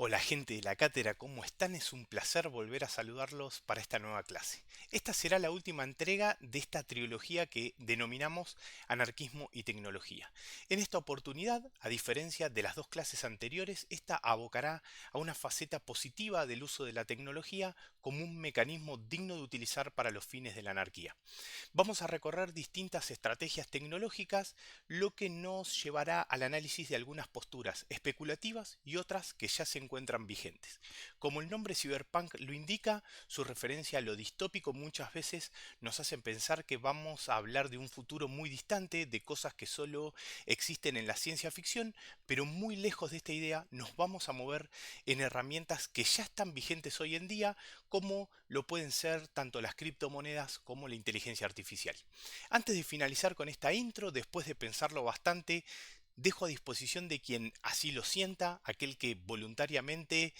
Hola gente de la cátedra, ¿cómo están? Es un placer volver a saludarlos para esta nueva clase. Esta será la última entrega de esta trilogía que denominamos Anarquismo y Tecnología. En esta oportunidad, a diferencia de las dos clases anteriores, esta abocará a una faceta positiva del uso de la tecnología como un mecanismo digno de utilizar para los fines de la anarquía. Vamos a recorrer distintas estrategias tecnológicas, lo que nos llevará al análisis de algunas posturas especulativas y otras que ya se encuentran vigentes. Como el nombre cyberpunk lo indica, su referencia a lo distópico muchas veces nos hacen pensar que vamos a hablar de un futuro muy distante, de cosas que solo existen en la ciencia ficción, pero muy lejos de esta idea nos vamos a mover en herramientas que ya están vigentes hoy en día, como lo pueden ser tanto las criptomonedas como la inteligencia artificial. Antes de finalizar con esta intro, después de pensarlo bastante, dejo a disposición de quien así lo sienta, aquel que voluntariamente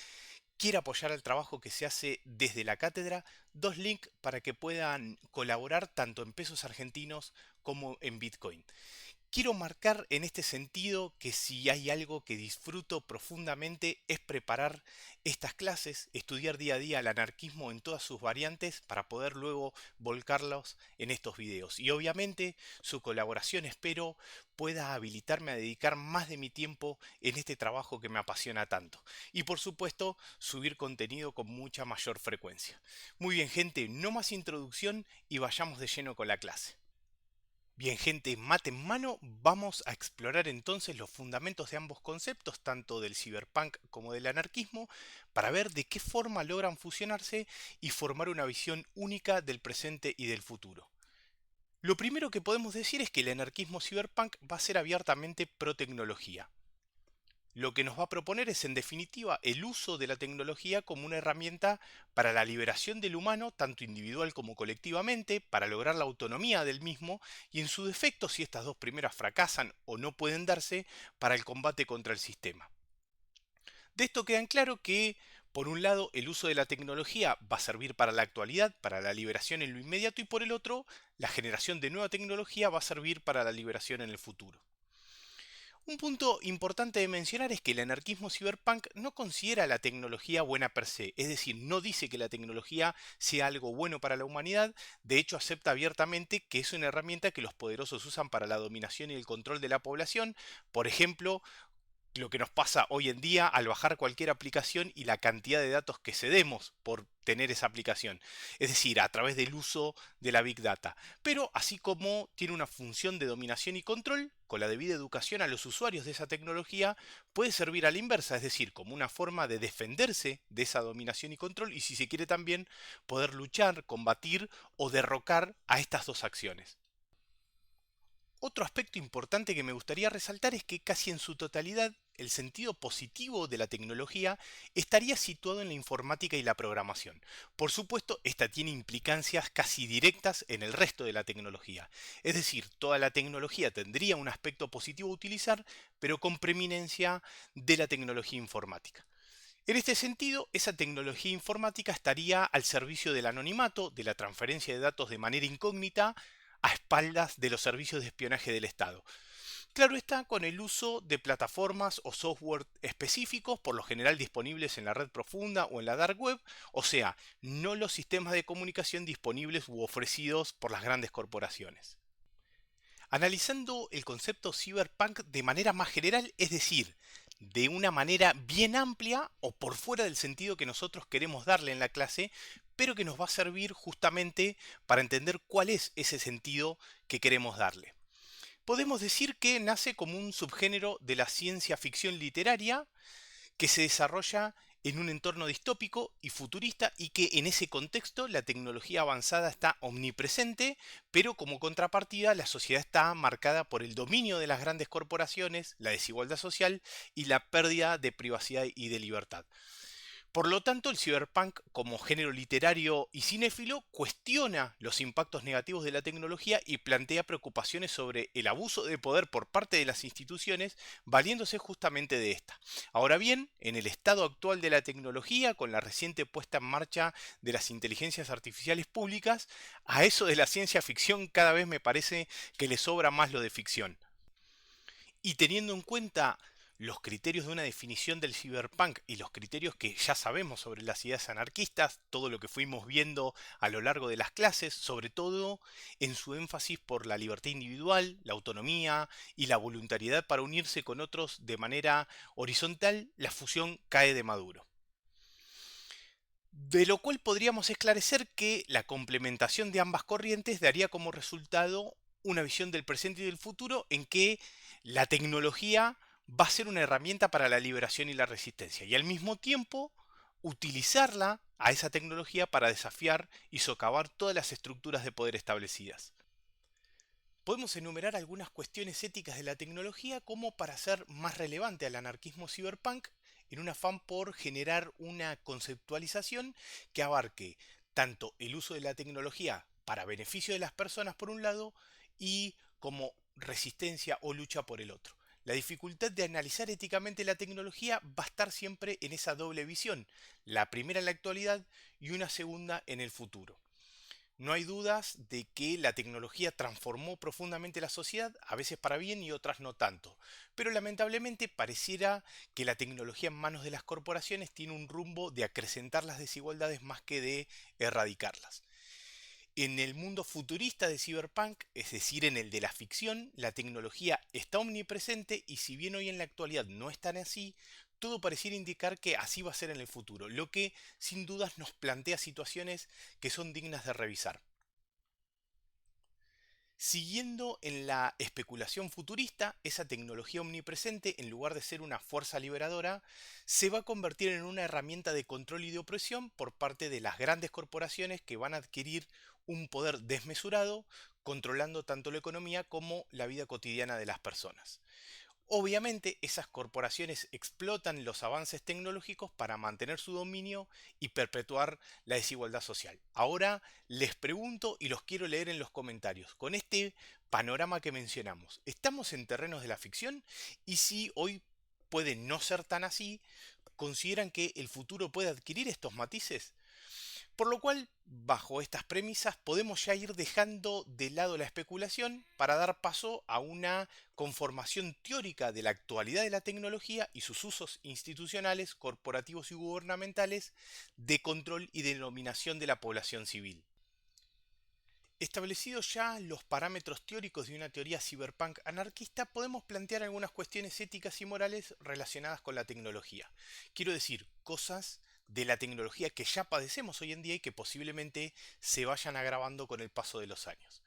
quiera apoyar el trabajo que se hace desde la cátedra, dos links para que puedan colaborar tanto en pesos argentinos como en Bitcoin. Quiero marcar en este sentido que si hay algo que disfruto profundamente es preparar estas clases, estudiar día a día el anarquismo en todas sus variantes para poder luego volcarlos en estos videos. Y obviamente su colaboración espero pueda habilitarme a dedicar más de mi tiempo en este trabajo que me apasiona tanto. Y por supuesto subir contenido con mucha mayor frecuencia. Muy bien gente, no más introducción y vayamos de lleno con la clase. Bien, gente, mate en mano, vamos a explorar entonces los fundamentos de ambos conceptos, tanto del cyberpunk como del anarquismo, para ver de qué forma logran fusionarse y formar una visión única del presente y del futuro. Lo primero que podemos decir es que el anarquismo cyberpunk va a ser abiertamente pro tecnología. Lo que nos va a proponer es, en definitiva, el uso de la tecnología como una herramienta para la liberación del humano, tanto individual como colectivamente, para lograr la autonomía del mismo y, en su defecto, si estas dos primeras fracasan o no pueden darse, para el combate contra el sistema. De esto queda en claro que, por un lado, el uso de la tecnología va a servir para la actualidad, para la liberación en lo inmediato, y por el otro, la generación de nueva tecnología va a servir para la liberación en el futuro. Un punto importante de mencionar es que el anarquismo cyberpunk no considera la tecnología buena per se, es decir, no dice que la tecnología sea algo bueno para la humanidad, de hecho acepta abiertamente que es una herramienta que los poderosos usan para la dominación y el control de la población, por ejemplo, lo que nos pasa hoy en día al bajar cualquier aplicación y la cantidad de datos que cedemos por tener esa aplicación, es decir, a través del uso de la Big Data. Pero así como tiene una función de dominación y control, con la debida educación a los usuarios de esa tecnología, puede servir a la inversa, es decir, como una forma de defenderse de esa dominación y control y, si se quiere, también poder luchar, combatir o derrocar a estas dos acciones. Otro aspecto importante que me gustaría resaltar es que casi en su totalidad el sentido positivo de la tecnología estaría situado en la informática y la programación. Por supuesto, esta tiene implicancias casi directas en el resto de la tecnología. Es decir, toda la tecnología tendría un aspecto positivo a utilizar, pero con preeminencia de la tecnología informática. En este sentido, esa tecnología informática estaría al servicio del anonimato, de la transferencia de datos de manera incógnita, a espaldas de los servicios de espionaje del Estado. Claro está, con el uso de plataformas o software específicos, por lo general disponibles en la red profunda o en la dark web, o sea, no los sistemas de comunicación disponibles u ofrecidos por las grandes corporaciones. Analizando el concepto cyberpunk de manera más general, es decir, de una manera bien amplia o por fuera del sentido que nosotros queremos darle en la clase, pero que nos va a servir justamente para entender cuál es ese sentido que queremos darle. Podemos decir que nace como un subgénero de la ciencia ficción literaria que se desarrolla en un entorno distópico y futurista, y que en ese contexto la tecnología avanzada está omnipresente, pero como contrapartida la sociedad está marcada por el dominio de las grandes corporaciones, la desigualdad social y la pérdida de privacidad y de libertad. Por lo tanto, el cyberpunk, como género literario y cinéfilo, cuestiona los impactos negativos de la tecnología y plantea preocupaciones sobre el abuso de poder por parte de las instituciones, valiéndose justamente de esta. Ahora bien, en el estado actual de la tecnología, con la reciente puesta en marcha de las inteligencias artificiales públicas, a eso de la ciencia ficción cada vez me parece que le sobra más lo de ficción. Y teniendo en cuenta los criterios de una definición del cyberpunk y los criterios que ya sabemos sobre las ideas anarquistas, todo lo que fuimos viendo a lo largo de las clases, sobre todo en su énfasis por la libertad individual, la autonomía y la voluntariedad para unirse con otros de manera horizontal, la fusión cae de maduro. De lo cual podríamos esclarecer que la complementación de ambas corrientes daría como resultado una visión del presente y del futuro en que la tecnología va a ser una herramienta para la liberación y la resistencia, y al mismo tiempo utilizarla a esa tecnología para desafiar y socavar todas las estructuras de poder establecidas. Podemos enumerar algunas cuestiones éticas de la tecnología como para hacer más relevante al anarquismo cyberpunk en un afán por generar una conceptualización que abarque tanto el uso de la tecnología para beneficio de las personas por un lado y como resistencia o lucha por el otro. La dificultad de analizar éticamente la tecnología va a estar siempre en esa doble visión, la primera en la actualidad y una segunda en el futuro. No hay dudas de que la tecnología transformó profundamente la sociedad, a veces para bien y otras no tanto. Pero lamentablemente pareciera que la tecnología en manos de las corporaciones tiene un rumbo de acrecentar las desigualdades más que de erradicarlas. En el mundo futurista de Cyberpunk, es decir, en el de la ficción, la tecnología está omnipresente y si bien hoy en la actualidad no es tan así, todo pareciera indicar que así va a ser en el futuro, lo que sin dudas nos plantea situaciones que son dignas de revisar. Siguiendo en la especulación futurista, esa tecnología omnipresente, en lugar de ser una fuerza liberadora, se va a convertir en una herramienta de control y de opresión por parte de las grandes corporaciones que van a adquirir un poder desmesurado, controlando tanto la economía como la vida cotidiana de las personas. Obviamente, esas corporaciones explotan los avances tecnológicos para mantener su dominio y perpetuar la desigualdad social. Ahora les pregunto y los quiero leer en los comentarios. Con este panorama que mencionamos, ¿estamos en terrenos de la ficción? Y si hoy puede no ser tan así, ¿consideran que el futuro puede adquirir estos matices? Por lo cual, bajo estas premisas, podemos ya ir dejando de lado la especulación para dar paso a una conformación teórica de la actualidad de la tecnología y sus usos institucionales, corporativos y gubernamentales de control y denominación de la población civil. Establecidos ya los parámetros teóricos de una teoría cyberpunk anarquista, podemos plantear algunas cuestiones éticas y morales relacionadas con la tecnología. Quiero decir, cosas de la tecnología que ya padecemos hoy en día y que posiblemente se vayan agravando con el paso de los años.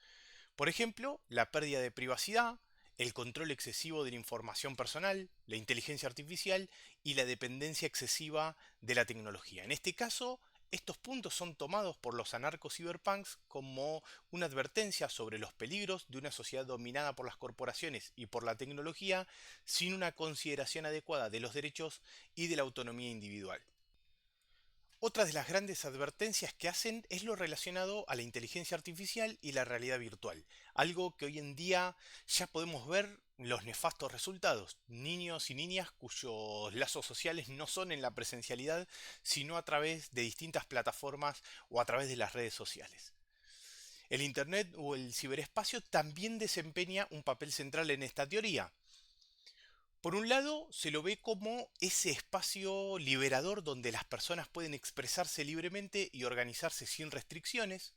Por ejemplo, la pérdida de privacidad, el control excesivo de la información personal, la inteligencia artificial y la dependencia excesiva de la tecnología. En este caso, estos puntos son tomados por los anarco-cyberpunks como una advertencia sobre los peligros de una sociedad dominada por las corporaciones y por la tecnología sin una consideración adecuada de los derechos y de la autonomía individual. Otra de las grandes advertencias que hacen es lo relacionado a la inteligencia artificial y la realidad virtual, algo que hoy en día ya podemos ver los nefastos resultados. Niños y niñas cuyos lazos sociales no son en la presencialidad, sino a través de distintas plataformas o a través de las redes sociales. El Internet o el ciberespacio también desempeña un papel central en esta teoría. Por un lado, se lo ve como ese espacio liberador donde las personas pueden expresarse libremente y organizarse sin restricciones.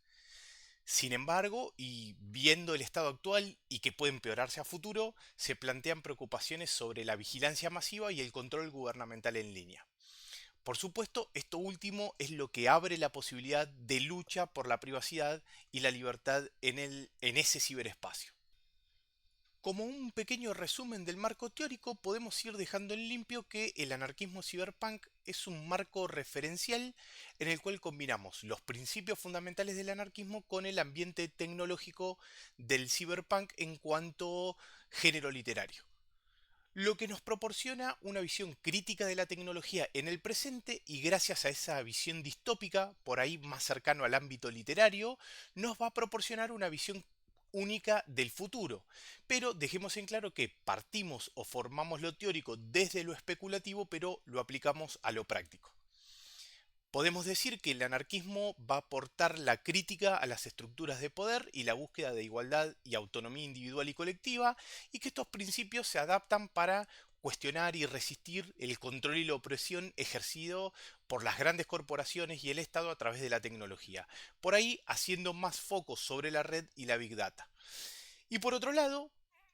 Sin embargo, y viendo el estado actual y que puede empeorarse a futuro, se plantean preocupaciones sobre la vigilancia masiva y el control gubernamental en línea. Por supuesto, esto último es lo que abre la posibilidad de lucha por la privacidad y la libertad en ese ciberespacio. Como un pequeño resumen del marco teórico, podemos ir dejando en limpio que el anarquismo cyberpunk es un marco referencial en el cual combinamos los principios fundamentales del anarquismo con el ambiente tecnológico del cyberpunk en cuanto género literario, lo que nos proporciona una visión crítica de la tecnología en el presente y gracias a esa visión distópica, por ahí más cercano al ámbito literario, nos va a proporcionar una visión única del futuro. Pero dejemos en claro que partimos o formamos lo teórico desde lo especulativo, pero lo aplicamos a lo práctico. Podemos decir que el anarquismo va a aportar la crítica a las estructuras de poder y la búsqueda de igualdad y autonomía individual y colectiva, y que estos principios se adaptan para cuestionar y resistir el control y la opresión ejercido por las grandes corporaciones y el Estado a través de la tecnología. Por ahí haciendo más foco sobre la red y la Big Data. Y por otro lado,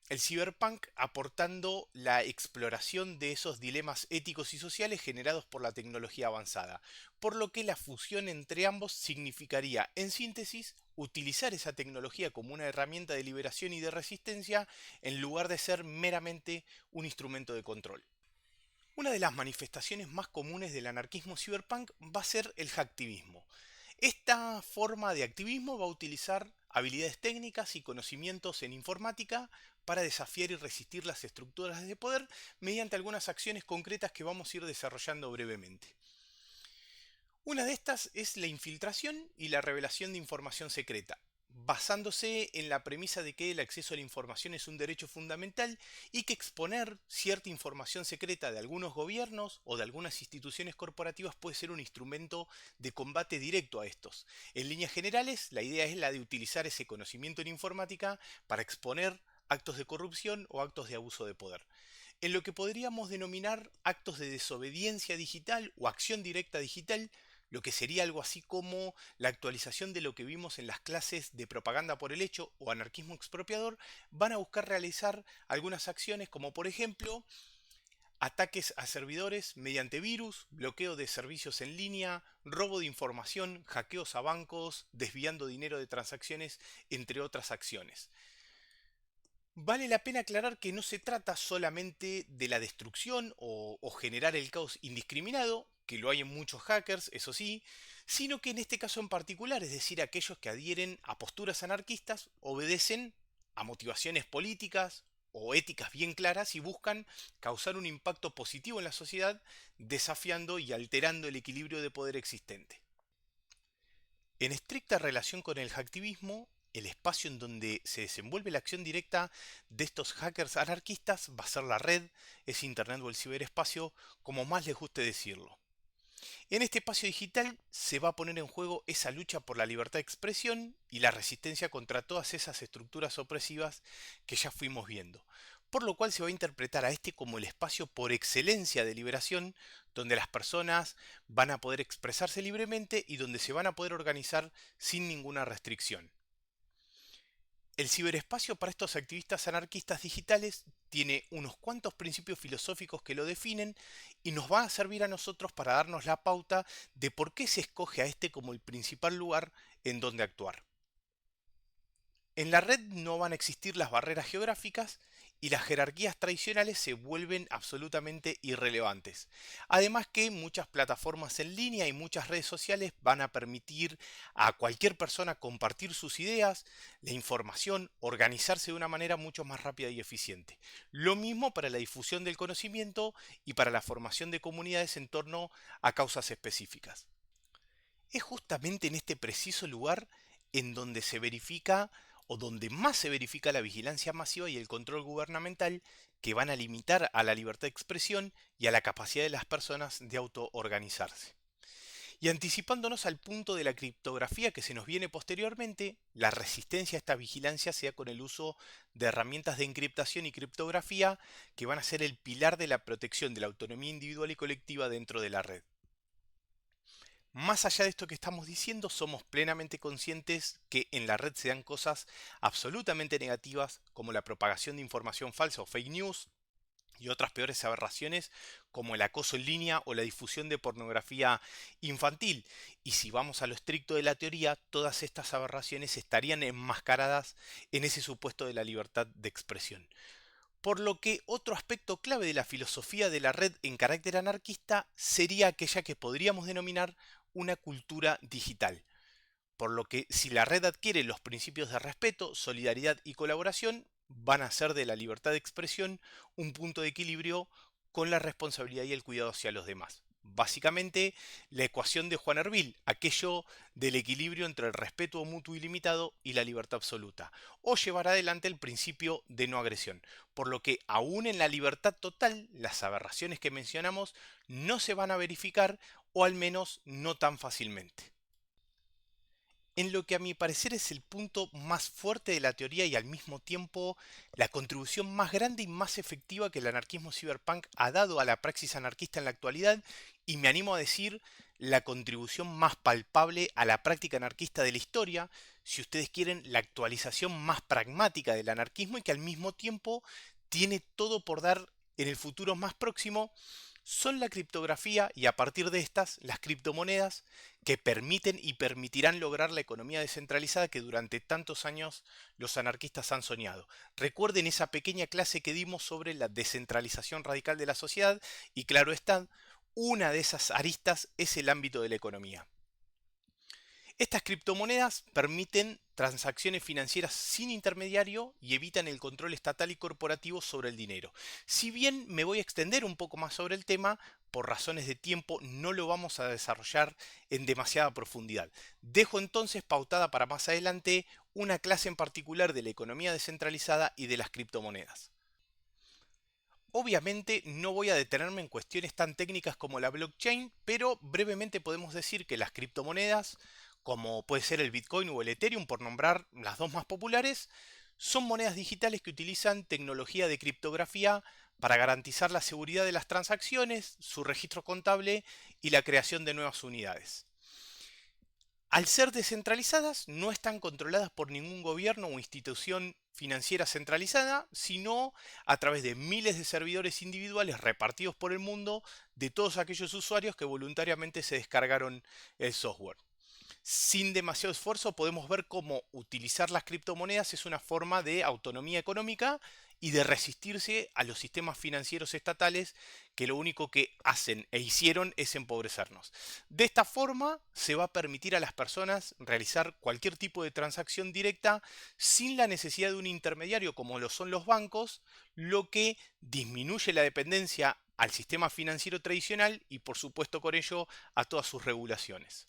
el cyberpunk aportando la exploración de esos dilemas éticos y sociales generados por la tecnología avanzada, por lo que la fusión entre ambos significaría, en síntesis, utilizar esa tecnología como una herramienta de liberación y de resistencia en lugar de ser meramente un instrumento de control. Una de las manifestaciones más comunes del anarquismo cyberpunk va a ser el hacktivismo. Esta forma de activismo va a utilizar habilidades técnicas y conocimientos en informática para desafiar y resistir las estructuras de poder mediante algunas acciones concretas que vamos a ir desarrollando brevemente. Una de estas es la infiltración y la revelación de información secreta, basándose en la premisa de que el acceso a la información es un derecho fundamental y que exponer cierta información secreta de algunos gobiernos o de algunas instituciones corporativas puede ser un instrumento de combate directo a estos. En líneas generales, la idea es la de utilizar ese conocimiento en informática para exponer actos de corrupción o actos de abuso de poder. En lo que podríamos denominar actos de desobediencia digital o acción directa digital, lo que sería algo así como la actualización de lo que vimos en las clases de propaganda por el hecho o anarquismo expropiador, van a buscar realizar algunas acciones como por ejemplo ataques a servidores mediante virus, bloqueo de servicios en línea, robo de información, hackeos a bancos, desviando dinero de transacciones, entre otras acciones. Vale la pena aclarar que no se trata solamente de la destrucción o generar el caos indiscriminado, que lo hay en muchos hackers, eso sí, sino que en este caso en particular, es decir, aquellos que adhieren a posturas anarquistas, obedecen a motivaciones políticas o éticas bien claras y buscan causar un impacto positivo en la sociedad, desafiando y alterando el equilibrio de poder existente. En estricta relación con el hacktivismo, el espacio en donde se desenvuelve la acción directa de estos hackers anarquistas va a ser la red, es Internet o el ciberespacio, como más les guste decirlo. En este espacio digital se va a poner en juego esa lucha por la libertad de expresión y la resistencia contra todas esas estructuras opresivas que ya fuimos viendo. Por lo cual se va a interpretar a este como el espacio por excelencia de liberación, donde las personas van a poder expresarse libremente y donde se van a poder organizar sin ninguna restricción. El ciberespacio para estos activistas anarquistas digitales tiene unos cuantos principios filosóficos que lo definen y nos va a servir a nosotros para darnos la pauta de por qué se escoge a este como el principal lugar en donde actuar. En la red no van a existir las barreras geográficas y las jerarquías tradicionales se vuelven absolutamente irrelevantes. Además que muchas plataformas en línea y muchas redes sociales van a permitir a cualquier persona compartir sus ideas, la información, organizarse de una manera mucho más rápida y eficiente. Lo mismo para la difusión del conocimiento y para la formación de comunidades en torno a causas específicas. Es justamente en este preciso lugar en donde se verifica o donde más se verifica la vigilancia masiva y el control gubernamental que van a limitar a la libertad de expresión y a la capacidad de las personas de autoorganizarse. Y anticipándonos al punto de la criptografía que se nos viene posteriormente, la resistencia a esta vigilancia sea con el uso de herramientas de encriptación y criptografía que van a ser el pilar de la protección de la autonomía individual y colectiva dentro de la red. Más allá de esto que estamos diciendo, somos plenamente conscientes que en la red se dan cosas absolutamente negativas como la propagación de información falsa o fake news y otras peores aberraciones como el acoso en línea o la difusión de pornografía infantil. Y si vamos a lo estricto de la teoría, todas estas aberraciones estarían enmascaradas en ese supuesto de la libertad de expresión. Por lo que otro aspecto clave de la filosofía de la red en carácter anarquista sería aquella que podríamos denominar una cultura digital. Por lo que si la red adquiere los principios de respeto, solidaridad y colaboración, van a hacer de la libertad de expresión un punto de equilibrio con la responsabilidad y el cuidado hacia los demás. Básicamente, la ecuación de Juan Ervil, aquello del equilibrio entre el respeto mutuo ilimitado y la libertad absoluta, o llevar adelante el principio de no agresión, por lo que aún en la libertad total, las aberraciones que mencionamos no se van a verificar, o al menos no tan fácilmente. en lo que a mi parecer es el punto más fuerte de la teoría y al mismo tiempo la contribución más grande y más efectiva que el anarquismo cyberpunk ha dado a la praxis anarquista en la actualidad, y me animo a decir la contribución más palpable a la práctica anarquista de la historia, si ustedes quieren, la actualización más pragmática del anarquismo y que al mismo tiempo tiene todo por dar en el futuro más próximo, son la criptografía y a partir de estas las criptomonedas que permiten y permitirán lograr la economía descentralizada que durante tantos años los anarquistas han soñado. Recuerden esa pequeña clase que dimos sobre la descentralización radical de la sociedad y claro está, una de esas aristas es el ámbito de la economía. Estas criptomonedas permiten transacciones financieras sin intermediario y evitan el control estatal y corporativo sobre el dinero. Si bien me voy a extender un poco más sobre el tema, por razones de tiempo no lo vamos a desarrollar en demasiada profundidad. Dejo entonces pautada para más adelante una clase en particular de la economía descentralizada y de las criptomonedas. Obviamente no voy a detenerme en cuestiones tan técnicas como la blockchain, pero brevemente podemos decir que las criptomonedas, como puede ser el Bitcoin o el Ethereum, por nombrar las dos más populares, son monedas digitales que utilizan tecnología de criptografía para garantizar la seguridad de las transacciones, su registro contable y la creación de nuevas unidades. Al ser descentralizadas, no están controladas por ningún gobierno o institución financiera centralizada, sino a través de miles de servidores individuales repartidos por el mundo de todos aquellos usuarios que voluntariamente se descargaron el software. Sin demasiado esfuerzo podemos ver cómo utilizar las criptomonedas es una forma de autonomía económica y de resistirse a los sistemas financieros estatales que lo único que hacen e hicieron es empobrecernos. De esta forma se va a permitir a las personas realizar cualquier tipo de transacción directa sin la necesidad de un intermediario como lo son los bancos, lo que disminuye la dependencia al sistema financiero tradicional y por supuesto con ello a todas sus regulaciones.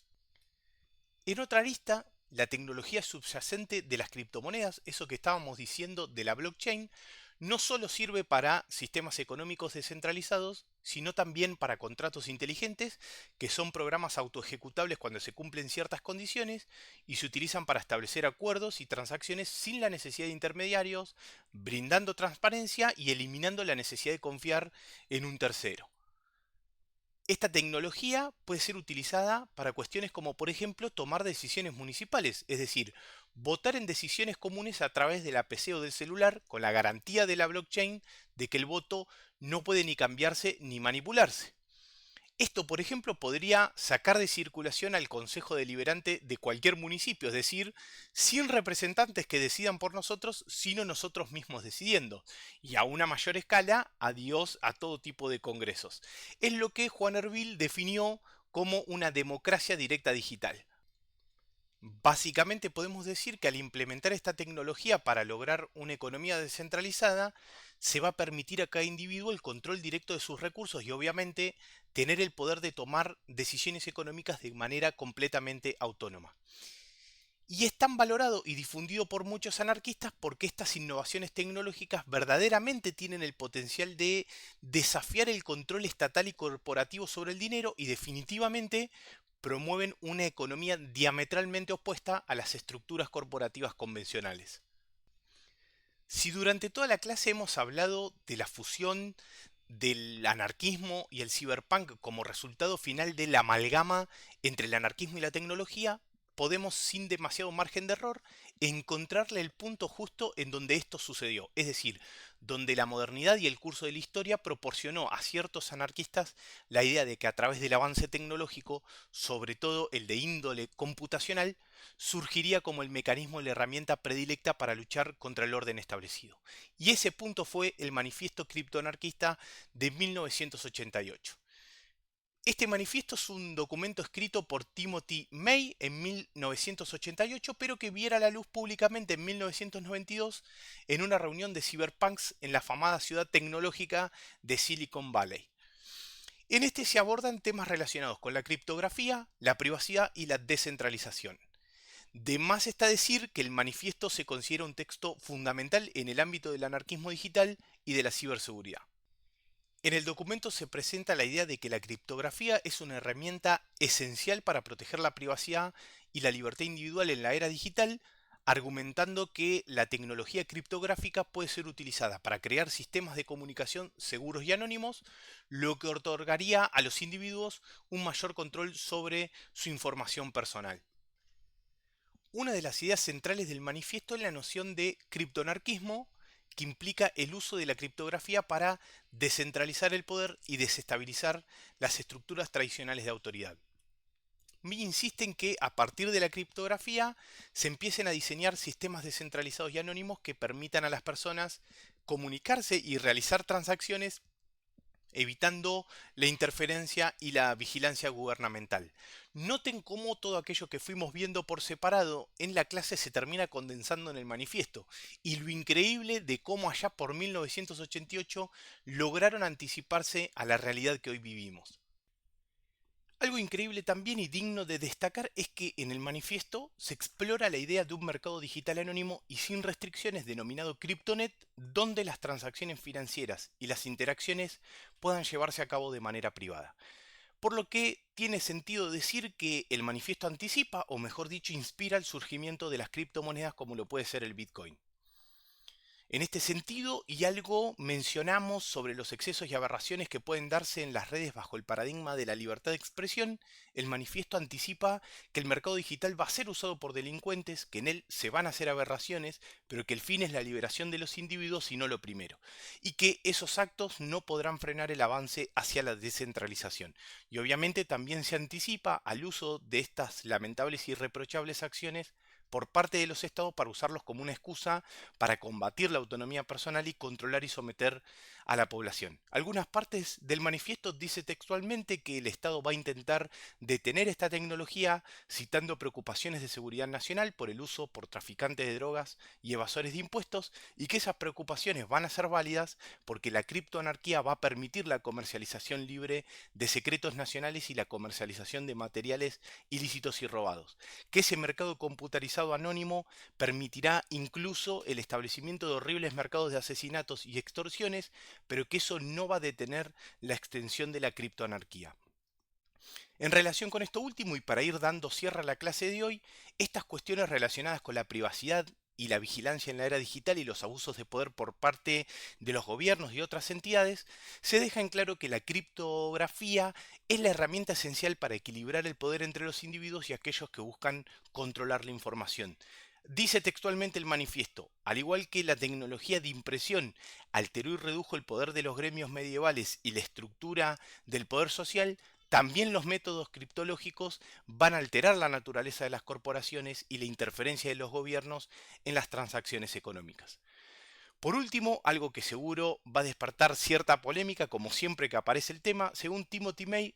En otra arista, la tecnología subyacente de las criptomonedas, eso que estábamos diciendo de la blockchain, no solo sirve para sistemas económicos descentralizados, sino también para contratos inteligentes, que son programas autoejecutables cuando se cumplen ciertas condiciones y se utilizan para establecer acuerdos y transacciones sin la necesidad de intermediarios, brindando transparencia y eliminando la necesidad de confiar en un tercero. Esta tecnología puede ser utilizada para cuestiones como, por ejemplo, tomar decisiones municipales, es decir, votar en decisiones comunes a través de la PC o del celular con la garantía de la blockchain de que el voto no puede ni cambiarse ni manipularse. Esto, por ejemplo, podría sacar de circulación al Consejo Deliberante de cualquier municipio, es decir, sin representantes que decidan por nosotros, sino nosotros mismos decidiendo. Y a una mayor escala, adiós a todo tipo de congresos. Es lo que Juan Ervil definió como una democracia directa digital. Básicamente podemos decir que al implementar esta tecnología para lograr una economía descentralizada, se va a permitir a cada individuo el control directo de sus recursos y obviamente tener el poder de tomar decisiones económicas de manera completamente autónoma. Y es tan valorado y difundido por muchos anarquistas porque estas innovaciones tecnológicas verdaderamente tienen el potencial de desafiar el control estatal y corporativo sobre el dinero y definitivamente promueven una economía diametralmente opuesta a las estructuras corporativas convencionales. Si durante toda la clase hemos hablado de la fusión del anarquismo y el cyberpunk como resultado final de la amalgama entre el anarquismo y la tecnología, podemos sin demasiado margen de error encontrarle el punto justo en donde esto sucedió, es decir, donde la modernidad y el curso de la historia proporcionó a ciertos anarquistas la idea de que a través del avance tecnológico, sobre todo el de índole computacional, surgiría como el mecanismo y la herramienta predilecta para luchar contra el orden establecido. Y ese punto fue el Manifiesto Criptoanarquista de 1988. Este manifiesto es un documento escrito por Timothy May en 1988, pero que viera la luz públicamente en 1992 en una reunión de cyberpunks en la afamada ciudad tecnológica de Silicon Valley. En este se abordan temas relacionados con la criptografía, la privacidad y la descentralización. De más está decir que el manifiesto se considera un texto fundamental en el ámbito del anarquismo digital y de la ciberseguridad. En el documento se presenta la idea de que la criptografía es una herramienta esencial para proteger la privacidad y la libertad individual en la era digital, argumentando que la tecnología criptográfica puede ser utilizada para crear sistemas de comunicación seguros y anónimos, lo que otorgaría a los individuos un mayor control sobre su información personal. Una de las ideas centrales del manifiesto es la noción de criptoanarquismo, que implica el uso de la criptografía para descentralizar el poder y desestabilizar las estructuras tradicionales de autoridad. Mill insiste en que a partir de la criptografía se empiecen a diseñar sistemas descentralizados y anónimos que permitan a las personas comunicarse y realizar transacciones evitando la interferencia y la vigilancia gubernamental. Noten cómo todo aquello que fuimos viendo por separado en la clase se termina condensando en el manifiesto, y lo increíble de cómo allá por 1988 lograron anticiparse a la realidad que hoy vivimos. Algo increíble también y digno de destacar es que en el manifiesto se explora la idea de un mercado digital anónimo y sin restricciones denominado CryptoNet, donde las transacciones financieras y las interacciones puedan llevarse a cabo de manera privada. Por lo que tiene sentido decir que el manifiesto anticipa, o mejor dicho, inspira el surgimiento de las criptomonedas como lo puede ser el Bitcoin. En este sentido, y algo mencionamos sobre los excesos y aberraciones que pueden darse en las redes bajo el paradigma de la libertad de expresión, el manifiesto anticipa que el mercado digital va a ser usado por delincuentes, que en él se van a hacer aberraciones, pero que el fin es la liberación de los individuos y no lo primero, y que esos actos no podrán frenar el avance hacia la descentralización. Y obviamente también se anticipa al uso de estas lamentables y irreprochables acciones por parte de los estados para usarlos como una excusa para combatir la autonomía personal y controlar y someter a la población. Algunas partes del manifiesto dice textualmente que el Estado va a intentar detener esta tecnología, citando preocupaciones de seguridad nacional por el uso por traficantes de drogas y evasores de impuestos, y que esas preocupaciones van a ser válidas porque la criptoanarquía va a permitir la comercialización libre de secretos nacionales y la comercialización de materiales ilícitos y robados, que ese mercado computarizado anónimo permitirá incluso el establecimiento de horribles mercados de asesinatos y extorsiones, pero que eso no va a detener la extensión de la criptoanarquía. En relación con esto último, y para ir dando cierre a la clase de hoy, estas cuestiones relacionadas con la privacidad y la vigilancia en la era digital y los abusos de poder por parte de los gobiernos y otras entidades, se deja en claro que la criptografía es la herramienta esencial para equilibrar el poder entre los individuos y aquellos que buscan controlar la información. Dice textualmente el manifiesto, al igual que la tecnología de impresión alteró y redujo el poder de los gremios medievales y la estructura del poder social, también los métodos criptológicos van a alterar la naturaleza de las corporaciones y la interferencia de los gobiernos en las transacciones económicas. Por último, algo que seguro va a despertar cierta polémica, como siempre que aparece el tema, según Timothy May,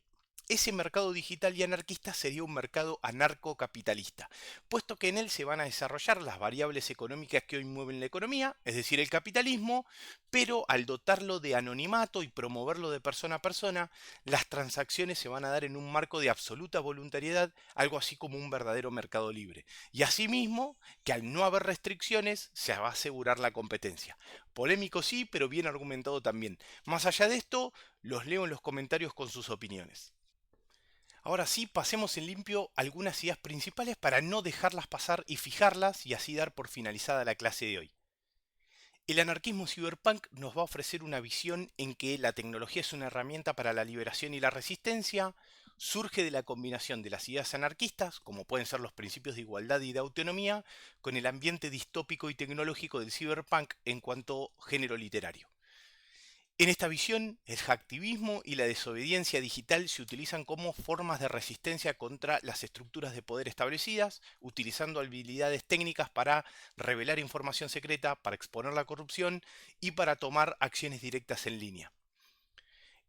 ese mercado digital y anarquista sería un mercado anarcocapitalista, puesto que en él se van a desarrollar las variables económicas que hoy mueven la economía, es decir, el capitalismo, pero al dotarlo de anonimato y promoverlo de persona a persona, las transacciones se van a dar en un marco de absoluta voluntariedad, algo así como un verdadero mercado libre. Y asimismo, que al no haber restricciones, se va a asegurar la competencia. Polémico sí, pero bien argumentado también. Más allá de esto, los leo en los comentarios con sus opiniones. Ahora sí, pasemos en limpio algunas ideas principales para no dejarlas pasar y fijarlas y así dar por finalizada la clase de hoy. El anarquismo cyberpunk nos va a ofrecer una visión en que la tecnología es una herramienta para la liberación y la resistencia, surge de la combinación de las ideas anarquistas, como pueden ser los principios de igualdad y de autonomía, con el ambiente distópico y tecnológico del cyberpunk en cuanto género literario. En esta visión, el hacktivismo y la desobediencia digital se utilizan como formas de resistencia contra las estructuras de poder establecidas, utilizando habilidades técnicas para revelar información secreta, para exponer la corrupción y para tomar acciones directas en línea.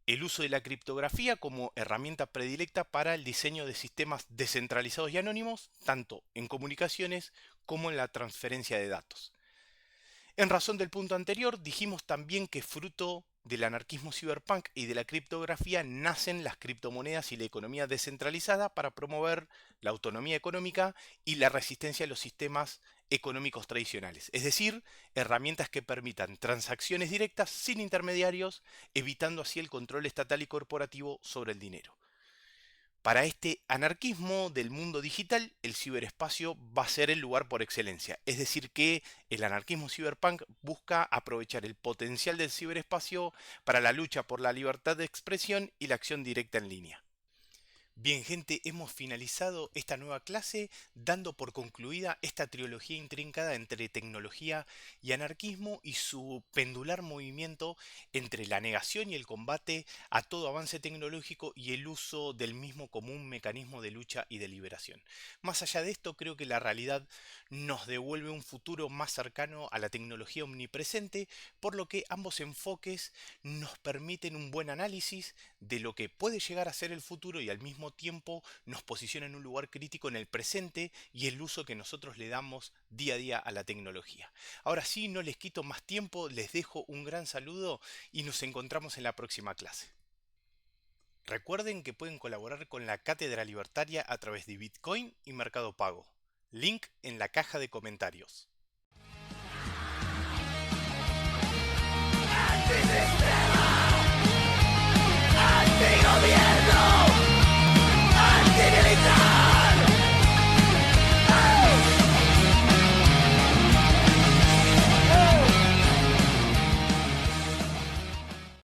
El uso de la criptografía como herramienta predilecta para el diseño de sistemas descentralizados y anónimos, tanto en comunicaciones como en la transferencia de datos. En razón del punto anterior, dijimos también que fruto Del anarquismo cyberpunk y de la criptografía nacen las criptomonedas y la economía descentralizada para promover la autonomía económica y la resistencia a los sistemas económicos tradicionales, es decir, herramientas que permitan transacciones directas sin intermediarios, evitando así el control estatal y corporativo sobre el dinero. Para este anarquismo del mundo digital, el ciberespacio va a ser el lugar por excelencia. Es decir, que el anarquismo cyberpunk busca aprovechar el potencial del ciberespacio para la lucha por la libertad de expresión y la acción directa en línea. Bien, gente, hemos finalizado esta nueva clase dando por concluida esta trilogía intrincada entre tecnología y anarquismo y su pendular movimiento entre la negación y el combate a todo avance tecnológico y el uso del mismo como un mecanismo de lucha y de liberación. Más allá de esto, creo que la realidad nos devuelve un futuro más cercano a la tecnología omnipresente, por lo que ambos enfoques nos permiten un buen análisis de lo que puede llegar a ser el futuro y al mismo tiempo nos posiciona en un lugar crítico en el presente y el uso que nosotros le damos día a día a la tecnología. Ahora sí, no les quito más tiempo, les dejo un gran saludo y nos encontramos en la próxima clase. Recuerden que pueden colaborar con la Cátedra Libertaria a través de Bitcoin y Mercado Pago. Link en la caja de comentarios.